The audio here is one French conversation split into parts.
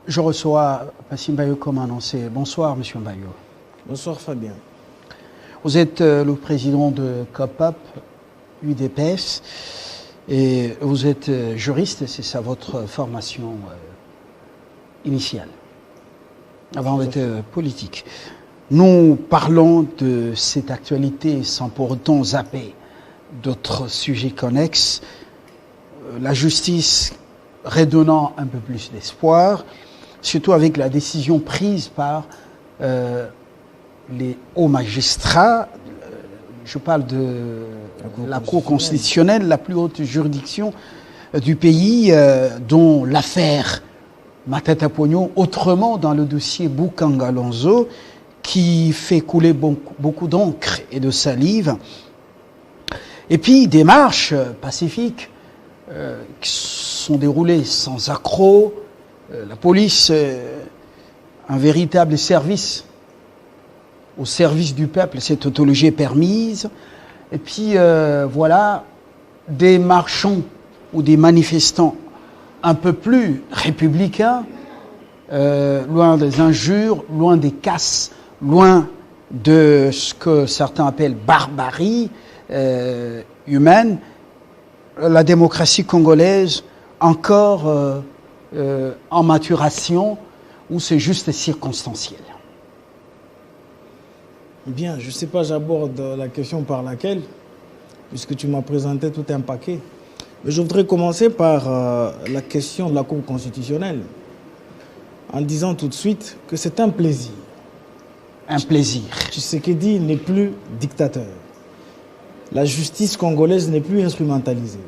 Je reçois Passim Bayo comme annoncé. Bonsoir, Monsieur Bayo. Bonsoir, Fabien. Vous êtes le président de COPAP, UDPS, et vous êtes juriste, c'est ça votre formation initiale, avant d'être politique. Nous parlons de cette actualité sans pour autant zapper d'autres sujets connexes. La justice redonnant un peu plus d'espoir, surtout avec la décision prise par les hauts magistrats. Je parle de la Cour constitutionnelle, la plus haute juridiction du pays, dont l'affaire Matata Ponyo, autrement dans le dossier Boukangalonzo, qui fait couler beaucoup d'encre et de salive. Et puis des marches pacifiques qui sont déroulées sans accroc. La police, un véritable service au service du peuple, cette tautologie est permise. Et puis voilà, des marchands ou des manifestants un peu plus républicains, loin des injures, loin des casses, loin de ce que certains appellent barbarie humaine. La démocratie congolaise encore en maturation, ou c'est juste circonstanciel? Bien, je ne sais pas, j'aborde la question par laquelle, puisque tu m'as présenté tout un paquet. Mais je voudrais commencer par la question de la Cour constitutionnelle, en disant tout de suite que c'est un plaisir. Un plaisir. Tshisekedi n'est plus dictateur. La justice congolaise n'est plus instrumentalisée.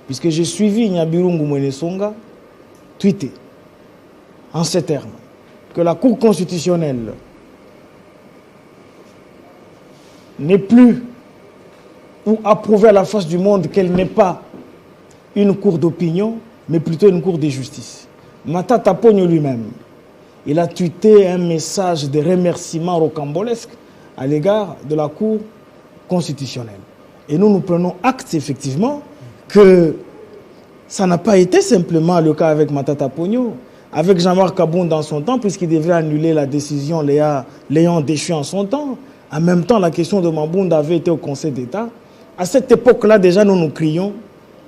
Puisque j'ai suivi Nyabirungu Mwenesonga tweeter en ces termes que la Cour constitutionnelle n'est plus ou a prouvé à la face du monde qu'elle n'est pas une cour d'opinion, mais plutôt une cour de justice. Matata Ponyo lui-même, il a tweeté un message de remerciement rocambolesque à l'égard de la Cour constitutionnelle. Et nous prenons acte, effectivement, que ça n'a pas été simplement le cas avec Matata Ponyo, avec Jean-Marc Kaboun dans son temps, puisqu'il devait annuler la décision l'ayant déchu en son temps. En même temps, la question de Mambunda avait été au Conseil d'État. À cette époque-là, déjà, nous crions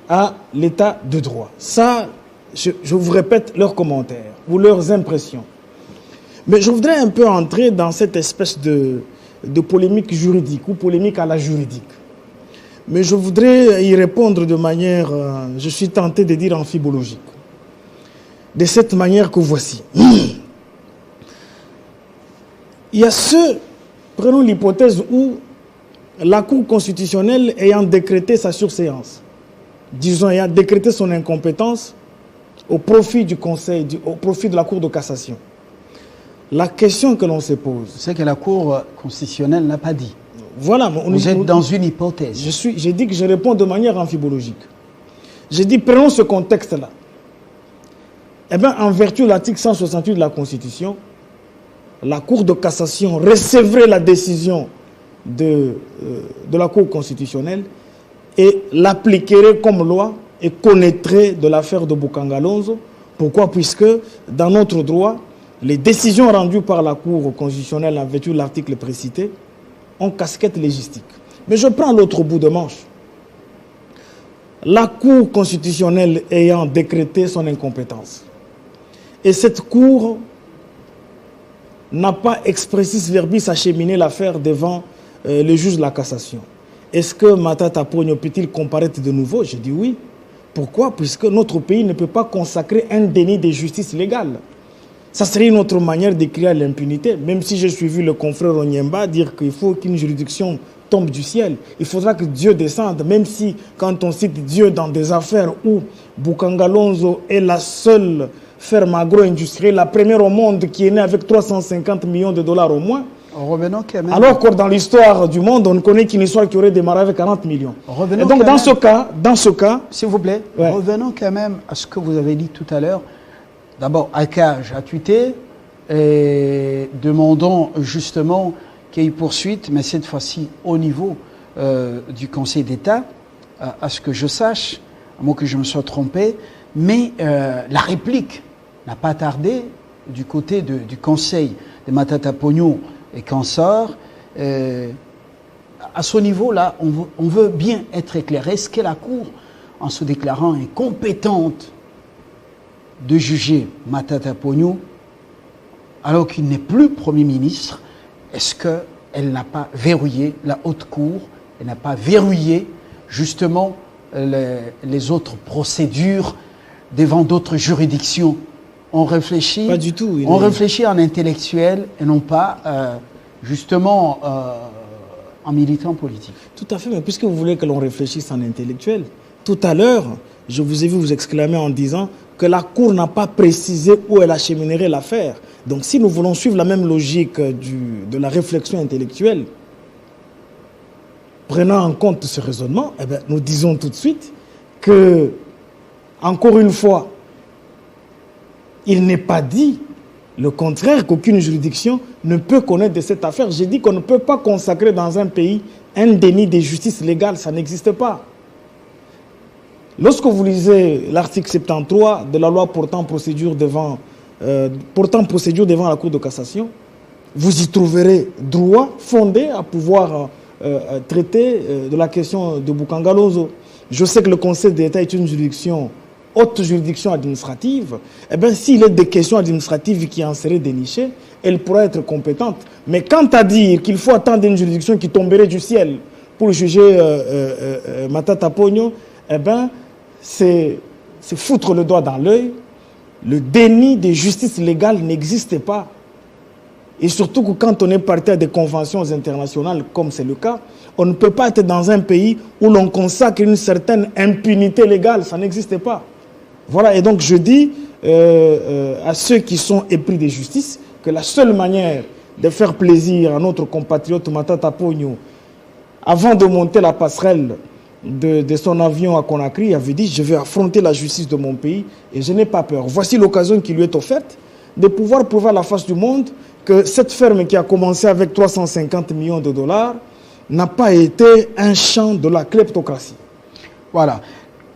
à l'état de droit. Ça, je vous répète leurs commentaires ou leurs impressions. Mais je voudrais un peu entrer dans cette espèce de polémique juridique ou polémique à la juridique. Mais je voudrais y répondre de manière, je suis tenté de dire amphibologique. De cette manière que voici. Il y a prenons l'hypothèse où la Cour constitutionnelle ayant décrété sa surséance, disons ayant décrété son incompétence au profit du Conseil, au profit de la Cour de cassation. La question que l'on se pose... C'est que la Cour constitutionnelle n'a pas dit. Voilà. Vous êtes dans une hypothèse. J'ai dit que je réponds de manière amphibologique. J'ai dit, prenons ce contexte-là. Eh bien, en vertu de l'article 168 de la Constitution, la Cour de cassation recevrait la décision de la Cour constitutionnelle et l'appliquerait comme loi et connaîtrait de l'affaire de Boukangalonzo. Pourquoi? Puisque dans notre droit, les décisions rendues par la Cour constitutionnelle en vertu de l'article précité ont casquette légistique. Mais je prends l'autre bout de manche. La Cour constitutionnelle ayant décrété son incompétence. Et cette Cour n'a pas expressis verbis acheminé l'affaire devant le juge de la cassation. Est-ce que Matata Ponyo peut-il comparaître de nouveau? J'ai dit oui. Pourquoi? Puisque notre pays ne peut pas consacrer un déni de justice légale. Ça serait une autre manière d'écrire l'impunité, même si j'ai suivi le confrère Onyemba dire qu'il faut qu'une juridiction tombe du ciel. Il faudra que Dieu descende, même si quand on cite Dieu dans des affaires où Boukangalonzo est la seule ferme agro-industrielle, la première au monde qui est née avec 350 millions de dollars au moins, revenons quand même. Alors que dans l'histoire du monde, on ne connaît qu'une histoire qui aurait démarré avec 40 millions. Revenons et donc dans ce cas... S'il vous plaît, ouais. Revenons quand même à ce que vous avez dit tout à l'heure. D'abord, Akage a tweeté et demandant justement qu'il y ait poursuite, mais cette fois-ci au niveau du Conseil d'État, à ce que je sache, à moins que je me sois trompé, mais la réplique n'a pas tardé du côté du Conseil de Matata Pogno et consorts, à ce niveau-là, on veut bien être éclairé. Est-ce que la Cour, en se déclarant incompétente de juger Matata Pogno, alors qu'il n'est plus Premier ministre, est-ce qu'elle n'a pas verrouillé la Haute Cour, elle n'a pas verrouillé justement les autres procédures devant d'autres juridictions? On réfléchit, pas du tout, on réfléchit en intellectuel et non pas justement en militant politique. Tout à fait, mais puisque vous voulez que l'on réfléchisse en intellectuel, tout à l'heure, je vous ai vu vous exclamer en disant que la Cour n'a pas précisé où elle acheminerait l'affaire. Donc si nous voulons suivre la même logique de la réflexion intellectuelle, prenant en compte ce raisonnement, eh bien, nous disons tout de suite que, encore une fois, il n'est pas dit le contraire, qu'aucune juridiction ne peut connaître de cette affaire. J'ai dit qu'on ne peut pas consacrer dans un pays un déni de justice légale, ça n'existe pas. Lorsque vous lisez l'article 73 de la loi portant procédure devant la Cour de cassation, vous y trouverez droit fondé à pouvoir traiter de la question de Bukangalozo. Je sais que le Conseil d'État est une juridiction, haute juridiction administrative. Eh bien, s'il est des questions administratives qui en seraient dénichées, elle pourra être compétente. Mais quant à dire qu'il faut attendre une juridiction qui tomberait du ciel pour juger Matata Pogno, eh bien, c'est foutre le doigt dans l'œil. Le déni de justice légale n'existe pas. Et surtout que quand on est parti à des conventions internationales, comme c'est le cas, on ne peut pas être dans un pays où l'on consacre une certaine impunité légale. Ça n'existe pas. Voilà, et donc je dis à ceux qui sont épris de justice que la seule manière de faire plaisir à notre compatriote Matata Pogno, avant de monter la passerelle de son avion à Conakry, il avait dit « Je vais affronter la justice de mon pays et je n'ai pas peur ». Voici l'occasion qui lui est offerte de pouvoir prouver à la face du monde que cette ferme qui a commencé avec 350 millions de dollars n'a pas été un champ de la kleptocratie. Voilà.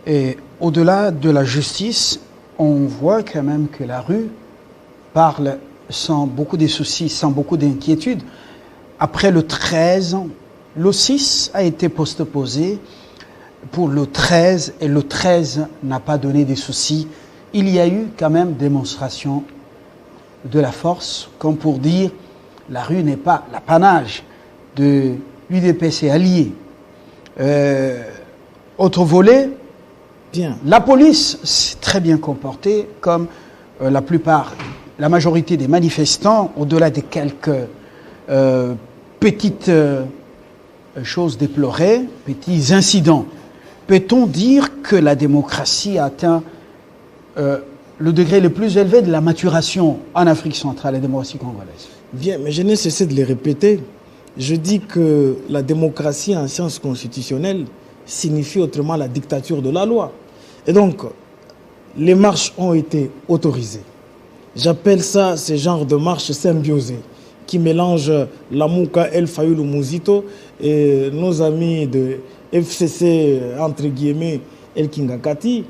Et au-delà de la justice, on voit quand même que la rue parle sans beaucoup de soucis, sans beaucoup d'inquiétude. Après le 13, le 6 a été postposé pour le 13 et le 13 n'a pas donné de soucis. Il y a eu quand même démonstration de la force, comme pour dire la rue n'est pas l'apanage de l'UDPC allié. Autre volet, bien. La police s'est très bien comportée, comme la majorité des manifestants, au-delà de quelques petites choses déplorées, petits incidents. Peut-on dire que la démocratie a atteint le degré le plus élevé de la maturation en Afrique centrale, la démocratie congolaise? Bien, mais je n'ai cessé de les répéter. Je dis que la démocratie en sciences constitutionnelles signifie autrement la dictature de la loi. Et donc, les marches ont été autorisées. J'appelle ça ce genre de marche symbiosée qui mélange la Mouka, El Fayoulou Mouzito et nos amis de FCC, entre guillemets, El Kingakati,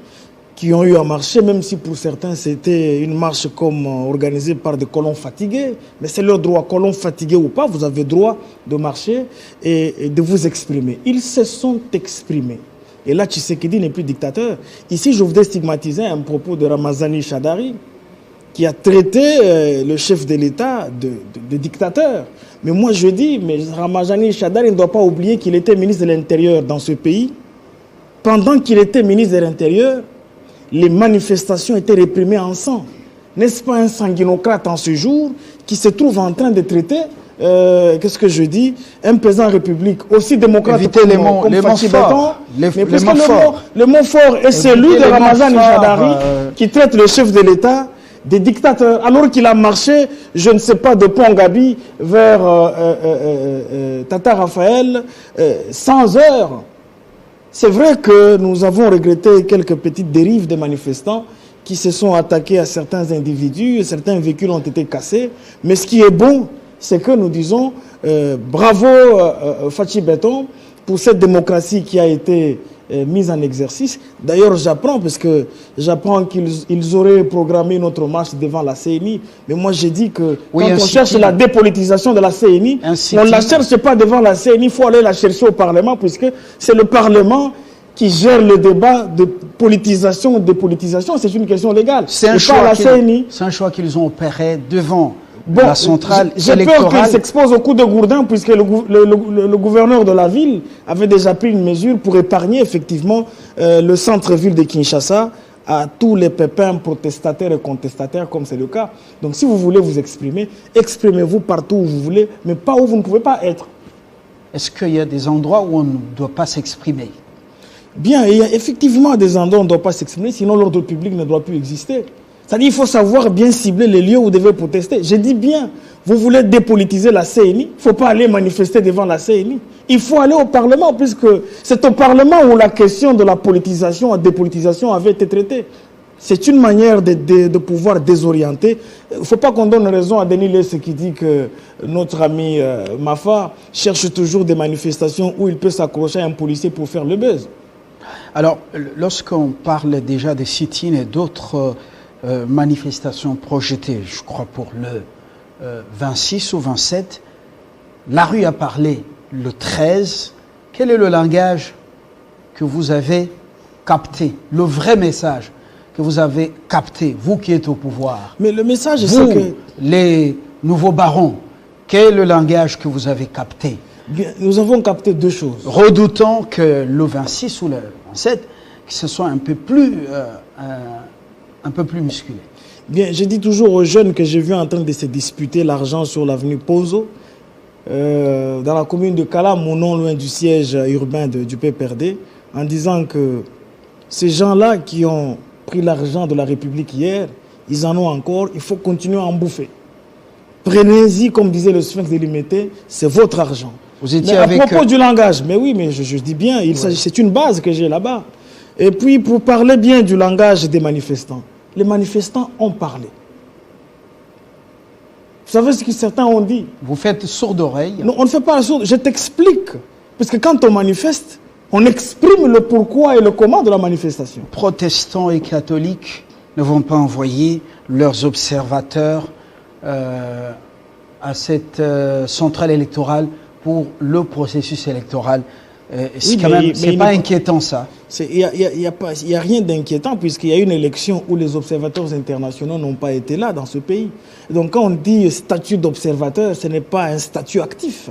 qui ont eu à marcher, même si pour certains c'était une marche comme organisée par des colons fatigués. Mais c'est leur droit, colons fatigués ou pas, vous avez droit de marcher et de vous exprimer. Ils se sont exprimés. Et là, Tshisekedi n'est plus dictateur. Ici, je voudrais stigmatiser un propos de Ramazani Chadari, qui a traité le chef de l'État de dictateur. Mais moi, je dis, mais Ramazani Chadari ne doit pas oublier qu'il était ministre de l'Intérieur dans ce pays. Pendant qu'il était ministre de l'Intérieur, les manifestations étaient réprimées en sang. N'est-ce pas un sanguinocrate en ce jour qui se trouve en train de traiter, qu'est-ce que je dis, un président de la République aussi démocrate éviter les mots forts. Le mot fort est celui de Ramazani Chadari qui traite le chef de l'État des dictateurs, alors qu'il a marché, je ne sais pas, de Pont-Gabi vers Tata Raphaël, 100 heures. C'est vrai que nous avons regretté quelques petites dérives des manifestants qui se sont attaqués à certains individus, certains véhicules ont été cassés, mais ce qui est bon, c'est que nous disons bravo Fachi Beton pour cette démocratie qui a été mise en exercice. D'ailleurs, j'apprends qu'ils auraient programmé notre marche devant la CENI. Mais moi, j'ai dit que quand on cherche la dépolitisation de la CENI, on ne la cherche pas devant la CENI, il faut aller la chercher au Parlement, puisque c'est le Parlement qui gère le débat de politisation ou dépolitisation. C'est une question légale. C'est un choix qu'ils ont opéré devant la centrale électorale. J'ai peur qu'ils s'exposent au coup de gourdin, puisque le gouverneur de la ville avait déjà pris une mesure pour épargner effectivement le centre-ville de Kinshasa à tous les pépins protestataires et contestataires, comme c'est le cas. Donc si vous voulez vous exprimer, exprimez-vous partout où vous voulez, mais pas où vous ne pouvez pas être. Est-ce qu'il y a des endroits où on ne doit pas s'exprimer? Bien, il y a effectivement des endroits où on ne doit pas s'exprimer, sinon l'ordre public ne doit plus exister. C'est-à-dire qu'il faut savoir bien cibler les lieux où vous devez protester. Je dis bien, vous voulez dépolitiser la CENI, il ne faut pas aller manifester devant la CENI. Il faut aller au Parlement, puisque c'est au Parlement où la question de la politisation, la dépolitisation avait été traitée. C'est une manière de pouvoir désorienter. Il ne faut pas qu'on donne raison à Denis Lesse qui dit que notre ami Mafa cherche toujours des manifestations où il peut s'accrocher à un policier pour faire le buzz. Alors, lorsqu'on parle déjà des sit-ins et d'autres manifestations projetées, je crois pour le 26 ou 27, la rue a parlé le 13. Quel est le langage que vous avez capté, le vrai message que vous avez capté, vous qui êtes au pouvoir? Mais le message, c'est que les nouveaux barons, quel est le langage que vous avez capté? Bien, nous avons capté deux choses. Redoutant que le 26 ou le 27, que ce soit un peu plus musculé. Bien, je dis toujours aux jeunes que j'ai vu en train de se disputer l'argent sur l'avenue Pozo, dans la commune de Kala, non loin du siège urbain du PPRD, en disant que ces gens-là qui ont pris l'argent de la République hier, ils en ont encore, il faut continuer à en bouffer. Prenez-y, comme disait le Sphinx de Limété, c'est votre argent. Vous étiez mais avec... À propos du langage, mais oui, mais je dis bien, c'est une base que j'ai là-bas. Et puis, pour parler bien du langage des manifestants, les manifestants ont parlé. Vous savez ce que certains ont dit? Vous faites sourde oreille? Non, on ne fait pas la sourde. Je t'explique. Parce que quand on manifeste, on exprime le pourquoi et le comment de la manifestation. Protestants et catholiques ne vont pas envoyer leurs observateurs à cette centrale électorale pour le processus électoral. C'est pas inquiétant, ça? Il n'y a rien d'inquiétant, puisqu'il y a une élection où les observateurs internationaux n'ont pas été là dans ce pays. Donc quand on dit statut d'observateur, ce n'est pas un statut actif,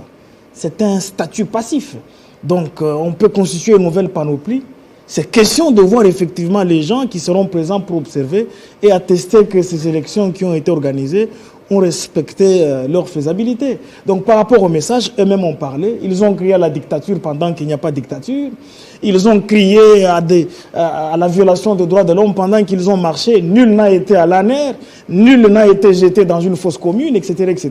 c'est un statut passif. Donc on peut constituer une nouvelle panoplie. C'est question de voir effectivement les gens qui seront présents pour observer et attester que ces élections qui ont été organisées ont respecté leur faisabilité. Donc par rapport au message, eux-mêmes ont parlé. Ils ont crié à la dictature pendant qu'il n'y a pas de dictature. Ils ont crié à la violation des droits de l'homme pendant qu'ils ont marché. Nul n'a été à l'ANER, nul n'a été jeté dans une fosse commune, etc., etc.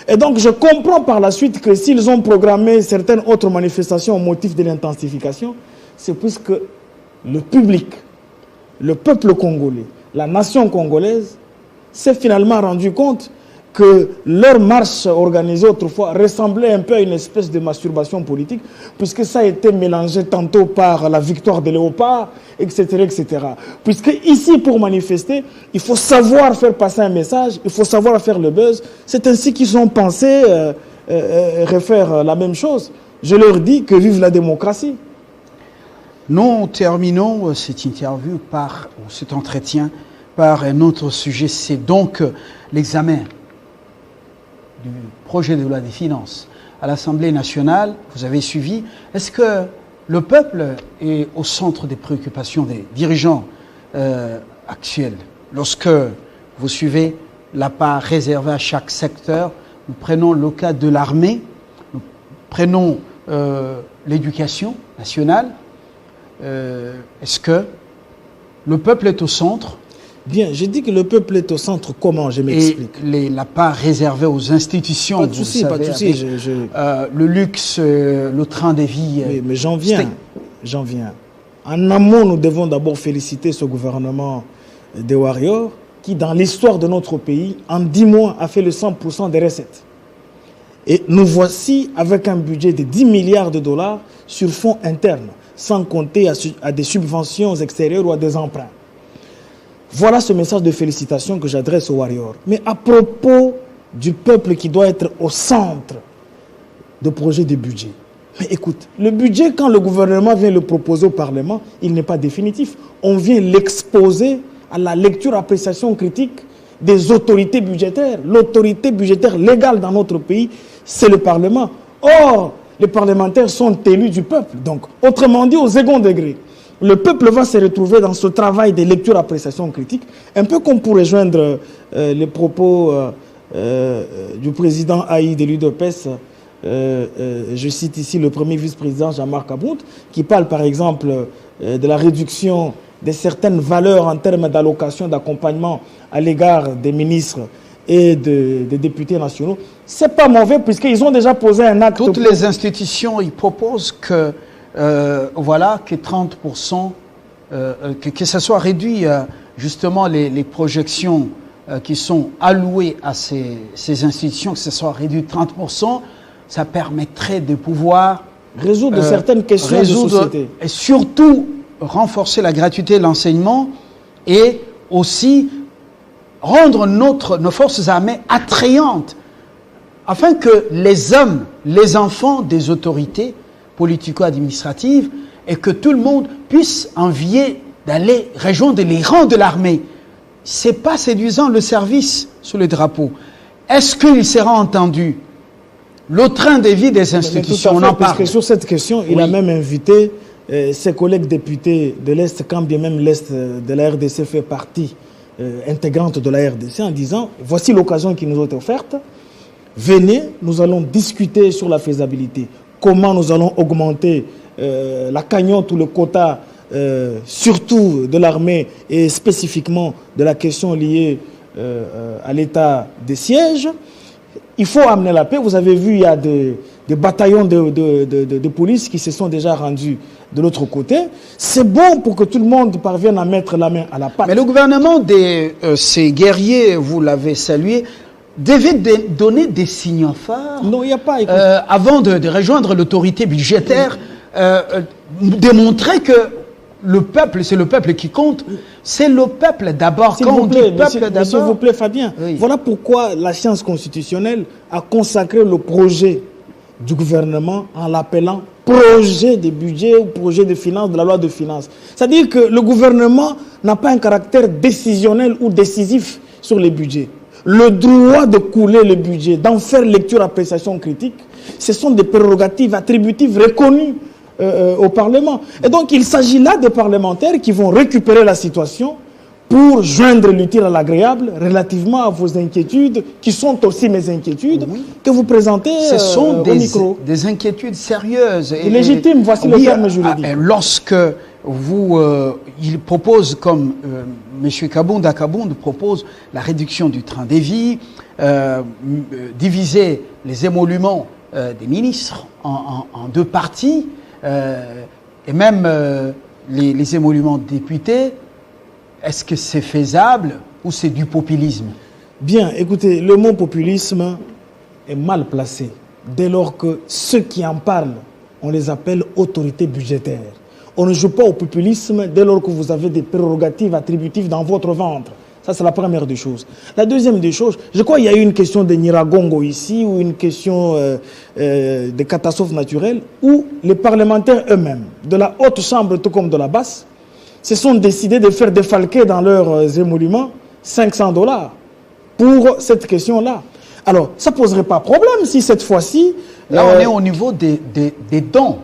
Et donc je comprends par la suite que s'ils ont programmé certaines autres manifestations au motif de l'intensification, c'est puisque le public, le peuple congolais, la nation congolaise s'est finalement rendu compte que leur marche organisée autrefois ressemblait un peu à une espèce de masturbation politique, puisque ça a été mélangé tantôt par la victoire de Léopard, etc., etc. Puisque ici, pour manifester, il faut savoir faire passer un message, il faut savoir faire le buzz. C'est ainsi qu'ils ont pensé refaire la même chose. Je leur dis que vive la démocratie. Nous terminons cette interview ou cet entretien par un autre sujet, c'est donc l'examen du projet de loi des finances à l'Assemblée nationale. Vous avez suivi. Est-ce que le peuple est au centre des préoccupations des dirigeants actuels? Lorsque vous suivez la part réservée à chaque secteur, nous prenons le cas de l'armée, nous prenons l'éducation nationale. Est-ce que le peuple est au centre? Bien, je dis que le peuple est au centre. Comment? Je m'explique. Et la part réservée aux institutions. Pas de souci, pas de souci. Le luxe, le train de vie. Mais j'en viens. En amont, nous devons d'abord féliciter ce gouvernement des Warriors qui, dans l'histoire de notre pays, en 10 mois, a fait le 100% des recettes. Et nous voici avec un budget de 10 milliards de dollars sur fonds internes. sans compter à des subventions extérieures ou à des emprunts. Voilà ce message de félicitations que j'adresse aux Warriors. Mais à propos du peuple qui doit être au centre de projets de budget. Mais écoute, le budget, quand le gouvernement vient le proposer au Parlement, il n'est pas définitif. On vient l'exposer à la lecture, appréciation critique des autorités budgétaires. L'autorité budgétaire légale dans notre pays, c'est le Parlement. Or, les parlementaires sont élus du peuple. Donc, autrement dit, au second degré, le peuple va se retrouver dans ce travail de lecture, appréciation critique, un peu comme pour rejoindre les propos du président Haï de l'UDPS. Je cite ici le premier vice-président Jean-Marc Aboud, qui parle par exemple de la réduction de certaines valeurs en termes d'allocation, d'accompagnement à l'égard des ministres et des députés nationaux. C'est pas mauvais puisqu'ils ont déjà posé un acte. Toutes les institutions, ils proposent que, voilà, que 30%, que ça soit réduit, justement, les projections qui sont allouées à ces institutions, que ça soit réduit de 30%, ça permettrait de pouvoir résoudre certaines questions de société. Et surtout, renforcer la gratuité de l'enseignement et aussi rendre nos forces armées attrayantes afin que les hommes, les enfants des autorités politico-administratives et que tout le monde puisse envier d'aller rejoindre les rangs de l'armée. Ce n'est pas séduisant le service sous le drapeau. Est-ce qu'il sera entendu? Le train de vie des institutions, on en parle. Parce que sur cette question, il a même invité ses collègues députés de l'Est, quand bien même l'Est de la RDC fait partie intégrante de la RDC, en disant, voici l'occasion qui nous est offerte, venez, nous allons discuter sur la faisabilité, comment nous allons augmenter la cagnotte ou le quota, surtout de l'armée et spécifiquement de la question liée à l'état des sièges. Il faut amener la paix. Vous avez vu, il y a des bataillons de police qui se sont déjà rendus de l'autre côté. C'est bon pour que tout le monde parvienne à mettre la main à la pâte. Mais le gouvernement de ces guerriers, vous l'avez salué, devait donner des signaux forts. Non, il n'y a pas. Avant de rejoindre l'autorité budgétaire, démontrer que le peuple, c'est le peuple qui compte. C'est le peuple d'abord. S'il vous plaît, Fabien. Oui. Voilà pourquoi la science constitutionnelle a consacré le projet du gouvernement en l'appelant projet de budget ou projet de finances, de la loi de finances. C'est-à-dire que le gouvernement n'a pas un caractère décisionnel ou décisif sur les budgets. Le droit de couler le budget, d'en faire lecture, appréciation critique, ce sont des prérogatives attributives reconnues au Parlement. Et donc, il s'agit là des parlementaires qui vont récupérer la situation pour joindre l'utile à l'agréable relativement à vos inquiétudes, qui sont aussi mes inquiétudes, que vous présentez Ce sont au micro. Des inquiétudes sérieuses. Et légitimes, voici le terme juridique. Lorsque il propose, comme M. Kabounda propose, la réduction du train des vies, diviser les émoluments des ministres en deux parties, et même les émoluments de députés, est-ce que c'est faisable ou c'est du populisme? Bien, écoutez, le mot populisme est mal placé dès lors que ceux qui en parlent, on les appelle autorités budgétaires. On ne joue pas au populisme dès lors que vous avez des prérogatives attributives dans votre ventre. Ça, c'est la première des choses. La deuxième des choses, je crois qu'il y a eu une question de Niragongo ici, ou une question de catastrophe naturelle, où les parlementaires eux-mêmes, de la haute chambre tout comme de la basse, se sont décidés de faire défalquer dans leurs émoluments $500 pour cette question-là. Alors, ça ne poserait pas problème si cette fois-ci... Là, on est au niveau des dons.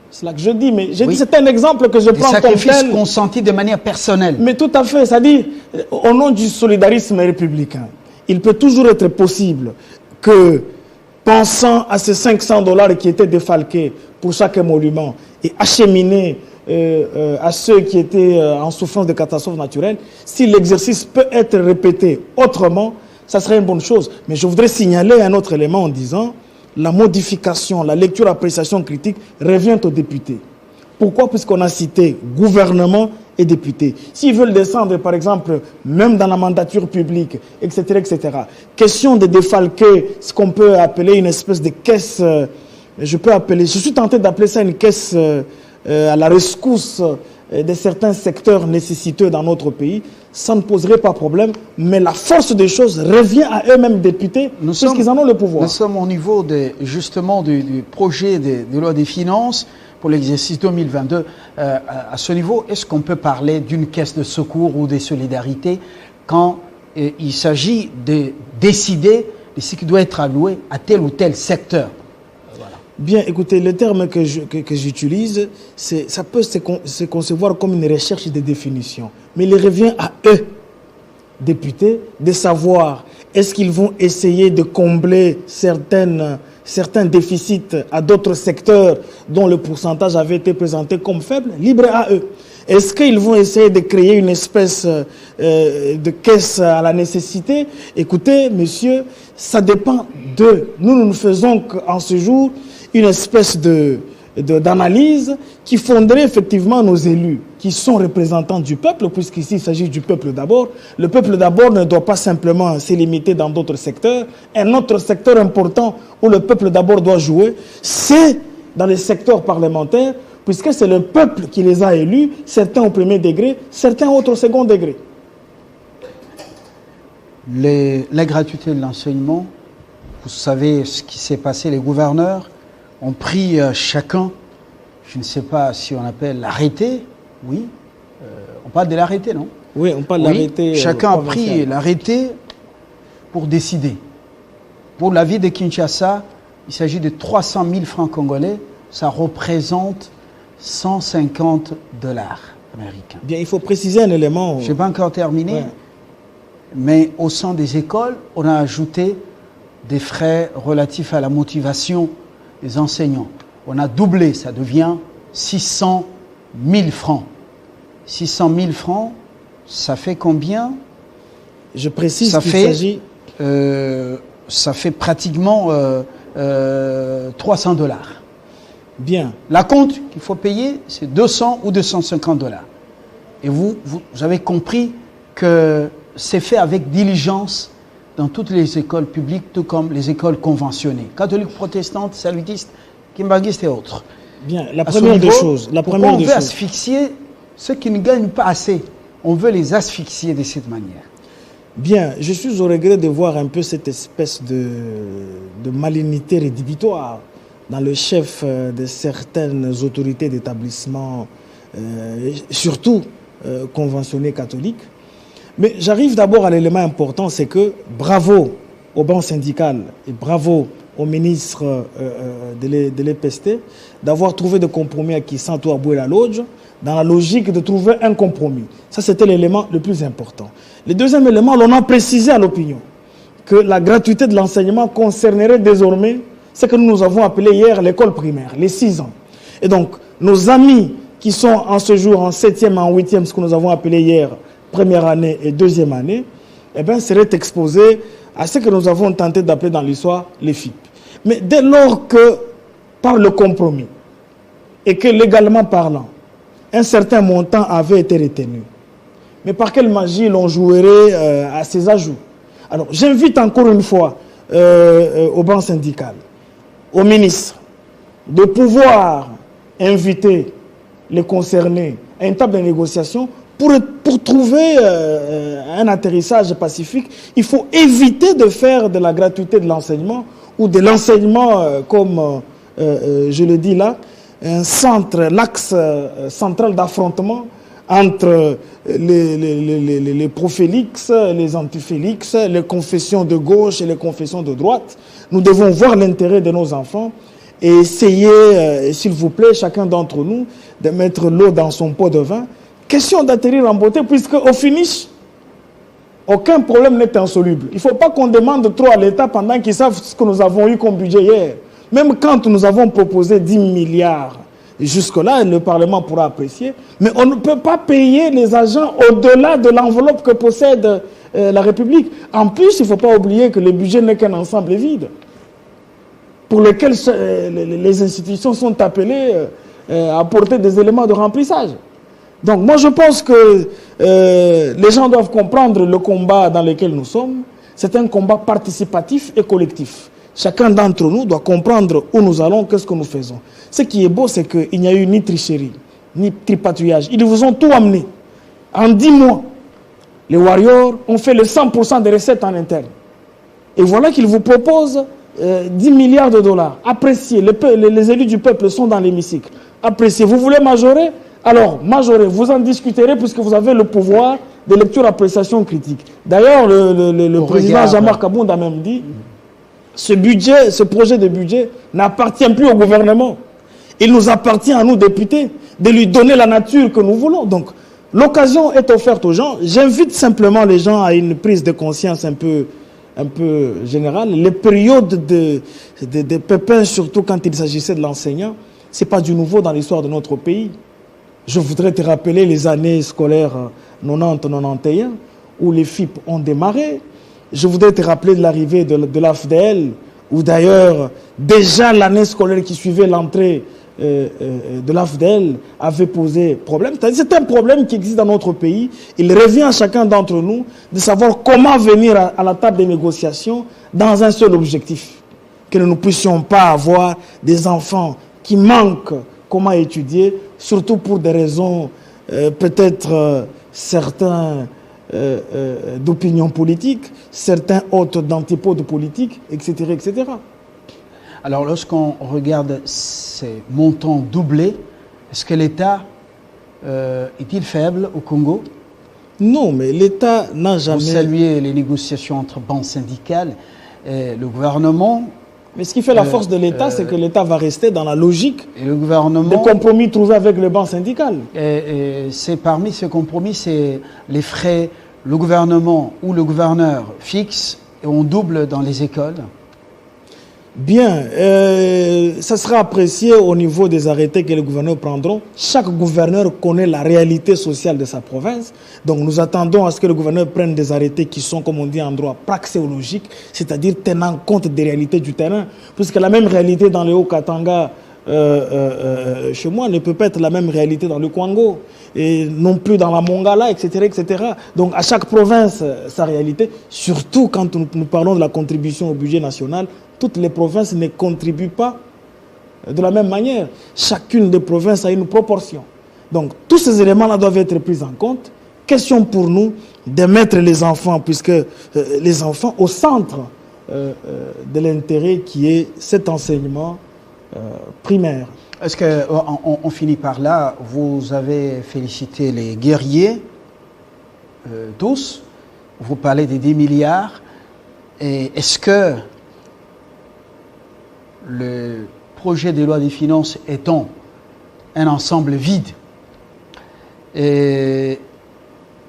C'est là que je dis, mais c'est un exemple que je prends comme tel. Des sacrifices consentis de manière personnelle. Mais tout à fait, c'est-à-dire, au nom du solidarisme républicain, il peut toujours être possible que, pensant à ces $500 qui étaient défalqués pour chaque émolument et acheminés à ceux qui étaient en souffrance de catastrophes naturelles, si l'exercice peut être répété autrement, ça serait une bonne chose. Mais je voudrais signaler un autre élément en disant... La modification, la lecture, appréciation critique revient aux députés. Pourquoi? Puisqu'on a cité gouvernement et députés. S'ils veulent descendre, par exemple, même dans la mandature publique, etc., etc., question de défalquer ce qu'on peut appeler une espèce de caisse, je suis tenté d'appeler ça une caisse à la rescousse de certains secteurs nécessiteux dans notre pays, ça ne poserait pas problème. Mais la force des choses revient à eux-mêmes députés, puisqu'ils en ont le pouvoir. Nous sommes au niveau justement du projet de loi des finances pour l'exercice 2022. À ce niveau, est-ce qu'on peut parler d'une caisse de secours ou de solidarité quand il s'agit de décider de ce qui doit être alloué à tel ou tel secteur? Bien, écoutez, le terme que j'utilise, ça peut se concevoir comme une recherche de définition. Mais il revient à eux, députés, de savoir est-ce qu'ils vont essayer de combler certains déficits à d'autres secteurs dont le pourcentage avait été présenté comme faible, libre à eux. Est-ce qu'ils vont essayer de créer une espèce de caisse à la nécessité? Écoutez, messieurs, ça dépend d'eux. Nous ne faisons qu'en ce jour une espèce d'analyse qui fonderait effectivement nos élus, qui sont représentants du peuple, puisqu'ici il s'agit du peuple d'abord. Le peuple d'abord ne doit pas simplement se limiter dans d'autres secteurs. Un autre secteur important où le peuple d'abord doit jouer, c'est dans les secteurs parlementaires, puisque c'est le peuple qui les a élus, certains au premier degré, certains au second degré. La gratuité de l'enseignement, vous savez ce qui s'est passé, les gouverneurs ont pris chacun, je ne sais pas si on appelle l'arrêté, oui, on parle de l'arrêté, non? Oui, on parle de l'arrêté. Chacun a pris l'arrêté pour décider. Pour la ville de Kinshasa, il s'agit de 300 000 francs congolais, ça représente 150 $ américains. Bien, il faut préciser un élément. Je n'ai pas encore terminé, mais au sein des écoles, on a ajouté des frais relatifs à la motivation des enseignants. On a doublé, ça devient 600 000 francs. 600 000 francs, ça fait combien? Je précise qu'il s'agit... ça fait pratiquement 300 $. Bien. La compte qu'il faut payer, c'est 200 ou 250 $. Et vous avez compris que c'est fait avec diligence dans toutes les écoles publiques, tout comme les écoles conventionnées, catholiques, protestantes, salvitistes, kimbanguistes et autres. Bien, la première des choses. Pourquoi on veut asphyxier ceux qui ne gagnent pas assez? On veut les asphyxier de cette manière. Bien, je suis au regret de voir un peu cette espèce de malignité rédhibitoire dans le chef de certaines autorités d'établissement, surtout conventionnés catholiques. Mais j'arrive d'abord à l'élément important, c'est que bravo au banc syndical et bravo au ministre de l'EPST d'avoir trouvé des compromis avec Santo Abouela Lodge dans la logique de trouver un compromis. Ça, c'était l'élément le plus important. Le deuxième élément, on a précisé à l'opinion que la gratuité de l'enseignement concernerait désormais ce que nous avons appelé hier l'école primaire, les 6 ans. Et donc, nos amis qui sont en ce jour en 7e, en 8e, ce que nous avons appelé hier première année et deuxième année, eh bien, seraient exposés à ce que nous avons tenté d'appeler dans l'histoire les FIP. Mais dès lors que, par le compromis, et que légalement parlant, un certain montant avait été retenu, mais par quelle magie l'on jouerait à ces ajouts? Alors, j'invite encore une fois au banc syndical, au ministre, de pouvoir inviter les concernés à une table de négociation pour trouver un atterrissage pacifique. Il faut éviter de faire de la gratuité de l'enseignement ou de l'enseignement, comme je le dis là, l'axe central d'affrontement entre les pro-Félix, les anti-Félix, les confessions de gauche et les confessions de droite. Nous devons voir l'intérêt de nos enfants et essayer, s'il vous plaît, chacun d'entre nous, de mettre l'eau dans son pot de vin. Question d'atterrir en beauté, puisque au finish, aucun problème n'est insoluble. Il ne faut pas qu'on demande trop à l'État pendant qu'ils savent ce que nous avons eu comme budget hier. Même quand nous avons proposé 10 milliards, jusque-là, le Parlement pourra apprécier, mais on ne peut pas payer les agents au-delà de l'enveloppe que possède la République. En plus, il ne faut pas oublier que le budget n'est qu'un ensemble vide, pour lequel les institutions sont appelées à apporter des éléments de remplissage. Donc moi je pense que les gens doivent comprendre le combat dans lequel nous sommes. C'est un combat participatif et collectif. Chacun d'entre nous doit comprendre où nous allons, qu'est-ce que nous faisons. Ce qui est beau, c'est qu'il n'y a eu ni tricherie, ni tripatouillage. Ils vous ont tout amené. En 10 mois, les Warriors ont fait le 100% des recettes en interne. Et voilà qu'ils vous proposent 10 milliards de dollars. Appréciez, les élus du peuple sont dans l'hémicycle. Appréciez. Vous voulez majorer? Alors, majorez. Vous en discuterez puisque vous avez le pouvoir de lecture, appréciation, critique. D'ailleurs, le président Jean-Marc Abound a même dit ce projet de budget n'appartient plus au gouvernement. Il nous appartient à nous, députés, de lui donner la nature que nous voulons. Donc, l'occasion est offerte aux gens. J'invite simplement les gens à une prise de conscience un peu générale. Les périodes de pépins, surtout quand il s'agissait de l'enseignant, ce n'est pas du nouveau dans l'histoire de notre pays. Je voudrais te rappeler les années scolaires 90-91, où les FIP ont démarré. Je voudrais te rappeler de l'arrivée de l'AFDL, où d'ailleurs, déjà l'année scolaire qui suivait l'entrée de l'AFDL avait posé problème. C'est un problème qui existe dans notre pays. Il revient à chacun d'entre nous de savoir comment venir à la table des négociations dans un seul objectif. Que nous ne puissions pas avoir des enfants qui manquent comment étudier, surtout pour des raisons peut-être certains d'opinion politique, certains hôtes d'antipodes politiques, etc., etc. Alors, lorsqu'on regarde ces montants doublés, est-ce que l'État est-il faible au Congo? Non, mais l'État n'a jamais... Vous saluez les négociations entre banques syndicales et le gouvernement. Mais ce qui fait la force de l'État, c'est que l'État va rester dans la logique et le gouvernement, des compromis trouvés avec les banques syndicales. Et c'est parmi ces compromis, c'est les frais, le gouvernement ou le gouverneur fixe et on double dans les écoles. Bien, ça sera apprécié au niveau des arrêtés que les gouverneurs prendront. Chaque gouverneur connaît la réalité sociale de sa province. Donc nous attendons à ce que le gouverneur prenne des arrêtés qui sont, comme on dit en droit, praxéologiques, c'est-à-dire tenant compte des réalités du terrain. Puisque la même réalité dans le Haut-Katanga, chez moi, ne peut pas être la même réalité dans le Kwango, et non plus dans la Mongala, etc., etc. Donc à chaque province, sa réalité, surtout quand nous parlons de la contribution au budget national, toutes les provinces ne contribuent pas de la même manière. Chacune des provinces a une proportion. Donc tous ces éléments-là doivent être pris en compte. Question pour nous de mettre les enfants, puisque les enfants au centre de l'intérêt qui est cet enseignement primaire. Est-ce qu'on finit par là? Vous avez félicité les guerriers, tous. Vous parlez des 10 milliards. Et est-ce que le projet de loi des finances étant un ensemble vide, et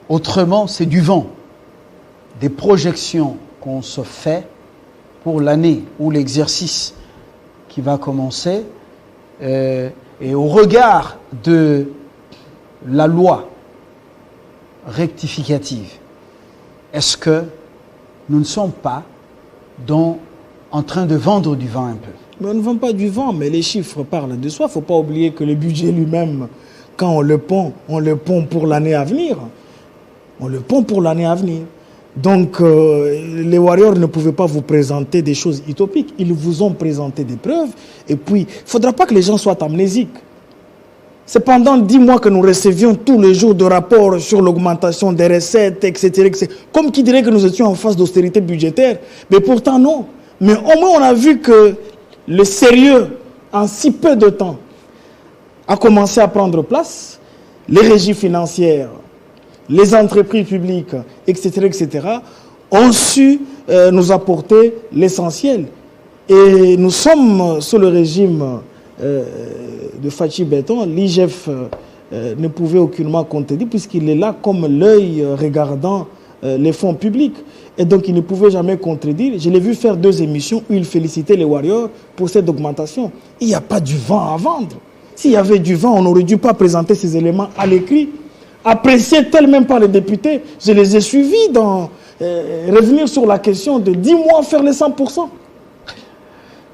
autrement c'est du vent, des projections qu'on se fait pour l'année ou l'exercice qui va commencer, et au regard de la loi rectificative, est-ce que nous ne sommes pas en train de vendre du vent un peu? Mais on ne vend pas du vent, mais les chiffres parlent de soi. Il ne faut pas oublier que le budget lui-même, quand on le pond pour l'année à venir. On le pond pour l'année à venir. Donc, les Warriors ne pouvaient pas vous présenter des choses utopiques. Ils vous ont présenté des preuves. Et puis, il ne faudra pas que les gens soient amnésiques. C'est pendant 10 mois que nous recevions tous les jours de rapports sur l'augmentation des recettes, etc., etc. Comme qui dirait que nous étions en phase d'austérité budgétaire. Mais pourtant, non. Mais au moins, on a vu que le sérieux, en si peu de temps, a commencé à prendre place. Les régies financières, les entreprises publiques, etc., etc., ont su nous apporter l'essentiel. Et nous sommes sous le régime de Fachi Béton. L'IGF ne pouvait aucunement contredire puisqu'il est là comme l'œil regardant les fonds publics. Et donc, il ne pouvait jamais contredire. Je l'ai vu faire 2 émissions où il félicitait les Warriors pour cette augmentation. Il n'y a pas du vent à vendre. S'il y avait du vent, on n'aurait dû pas présenter ces éléments à l'écrit. Appréciés tellement par les députés, je les ai suivis dans revenir sur la question de 10 mois faire les 100%.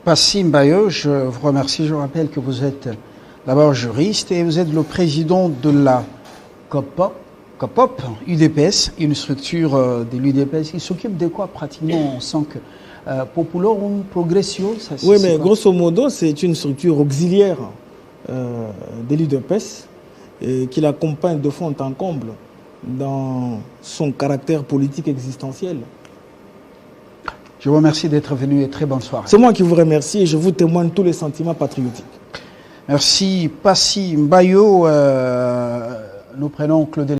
Passim Bayo, je vous remercie. Je rappelle que vous êtes d'abord juriste et vous êtes le président de la COPOP, UDPS, une structure de l'UDPS qui s'occupe de quoi pratiquement? On sent que Populorum Progressio. Oui, mais grosso modo, c'est une structure auxiliaire de l'UDPS qui l'accompagne de fond en comble dans son caractère politique existentiel. Je vous remercie d'être venu et très bonne soirée. C'est moi qui vous remercie et je vous témoigne tous les sentiments patriotiques. Merci, Passy Mbayo. Nous prenons Claude.